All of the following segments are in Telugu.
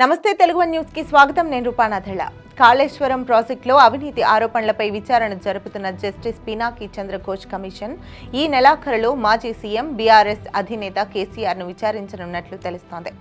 నమస్తే తెలుగు న్యూస్ కి స్వాగతం. నేను రూపానాథళ్ళ. కాళేశ్వరం ప్రాజెక్టులో అవినీతి ఆరోపణలపై విచారణ జరుపుతున్న జస్టిస్ పినాకి చంద్రఘోష్ కమిషన్ ఈ నెలాఖరులో మాజీ సీఎం బీఆర్ఎస్ అధినేత కేసీఆర్ ను విచారించనున్నట్లు తెలుస్తోంది.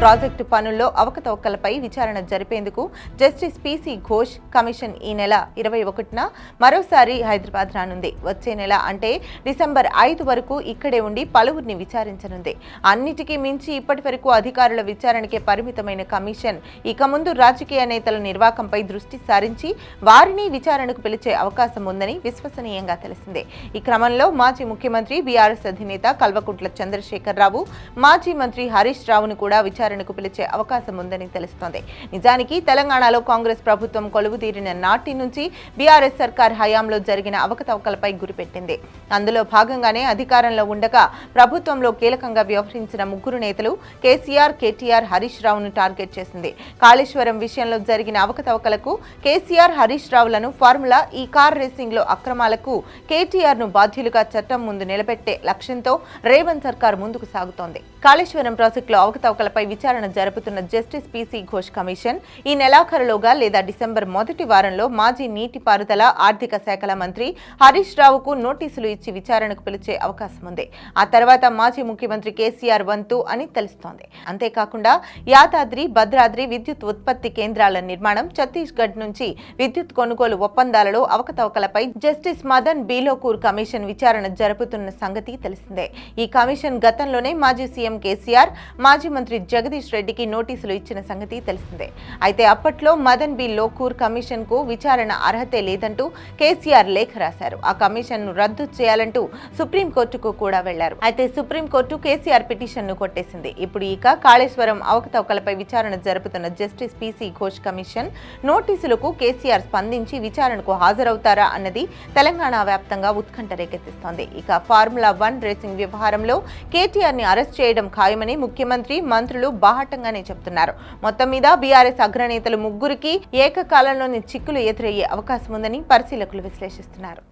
ప్రాజెక్టు పనుల్లో అవకతవకలపై విచారణ జరిపేందుకు జస్టిస్ పీసీ ఘోష్ కమిషన్ ఈ నెల 21న మరోసారి హైదరాబాద్ రానుంది. వచ్చే నెల అంటే డిసెంబర్ 5 వరకు ఇక్కడే ఉండి పలువురిని విచారించనుంది. అన్నిటికీ మించి ఇప్పటి వరకు అధికారుల విచారణకే పరిమితమైన కమిషన్ ఇక ముందు రాజకీయ నేతల నిర్వాకంపై దృష్టి సారించి వారిని విచారణకు పిలిచే అవకాశం ఉందని విశ్వసనీయంగా తెలిసిందే. ఈ క్రమంలో మాజీ ముఖ్యమంత్రి బీఆర్ఎస్ అధినేత కల్వకుంట్ల చంద్రశేఖరరావు, మాజీ మంత్రి హరీష్ రావును కూడా విచారణకు పిలిచే అవకాశం ఉందని తెలుస్తోంది. నిజానికి తెలంగాణలో కాంగ్రెస్ ప్రభుత్వం కొలువుదీరిన నాటి నుంచి బీఆర్ఎస్ సర్కార్ హయాంలో జరిగిన అవకతవకలపై గురిపెట్టింది. అందులో భాగంగానే అధికారంలో ఉండగా ప్రభుత్వంలో కీలకంగా వ్యవహరించిన ముగ్గురు నేతలు కేసీఆర్, కేటీఆర్, హరీష్ రావును టార్గెట్ చేసింది. కాళేశ్వరం విషయంలో జరిగిన అవకతవకలకు కేసీఆర్, హరీష్ రావులను, ఫార్ములా ఈ కార్ రేసింగ్ లో అక్రమాలకు కేటీఆర్ ను బాధ్యులుగా చట్టం ముందు నిలబెట్టే లక్ష్యంతో రేవంత్ సర్కార్ ముందుకు సాగుతోంది. కాళేశ్వరం ప్రాజెక్టులో అవకతవకలపై విచారణ జరుపుతున్న జస్టిస్ పీసీ ఘోష్ కమిషన్ ఈ నెలాఖరులోగా లేదా డిసెంబర్ మొదటి వారంలో మాజీ నీటిపారుదల, ఆర్థిక శాఖల మంత్రి హరీష్ రావుకు నోటీసులు ఇచ్చి విచారణకు పిలిచే అవకాశం ఉంది. ఆ తర్వాత మాజీ ముఖ్యమంత్రి కేసీఆర్ వంతు అని తెలుస్తోంది. అంతేకాకుండా యాదాద్రి, భద్రాద్రి విద్యుత్ ఉత్పత్తి కేంద్రాల నిర్మాణం, ఛత్తీస్గఢ్ నుంచి విద్యుత్ కొనుగోలు ఒప్పందాలలో అవకతవకలపై జస్టిస్ మదన్ బీలోకూర్ కమిషన్ విచారణ జరుపుతున్న సంగతి తెలిసిందే. ఈ కమిషన్ గతంలోనే మాజీ సీఎం కేసీఆర్, మాజీ మంత్రి జగదీష్ రెడ్డికి నోటీసులు ఇచ్చిన సంగతి తెలిసిందే. అయితే అప్పట్లో మదన్ బి లోకూర్ కమిషన్ కు విచారణ అర్హతే లేదంటూ కేసీఆర్ లేఖ రాశారు. ఆ కమిషన్ ను రద్దు చేయాలంటూ సుప్రీంకోర్టుకు కూడా వెళ్లారు. అయితే సుప్రీంకోర్టు కేసీఆర్ పిటిషన్ ను కొట్టేసింది. ఇప్పుడు ఇక కాళేశ్వరం అవకతవకలపై విచారణ జరుపుతున్న జస్టిస్ పీసీ ఘోష్ కమిషన్ నోటీసులకు కేసీఆర్ స్పందించి విచారణకు హాజరవుతారా అన్నది తెలంగాణ వ్యాప్తంగా ఉత్కంఠ రేకెత్తిస్తోంది. ఇక ఫార్ములా 1 రేసింగ్ వ్యవహారంలో కేటీఆర్ ని అరెస్ట్ చేయడం ఖాయమని ముఖ్యమంత్రి, మంత్రులు బాహటంగానే చెప్తున్నారు. మొత్తం మీద బీఆర్ఎస్ అగ్రనేతలు ముగ్గురికి ఏకకాలంలోని చిక్కులు ఎదురయ్యే అవకాశం ఉందని పరిశీలకులు విశ్లేషిస్తున్నారు.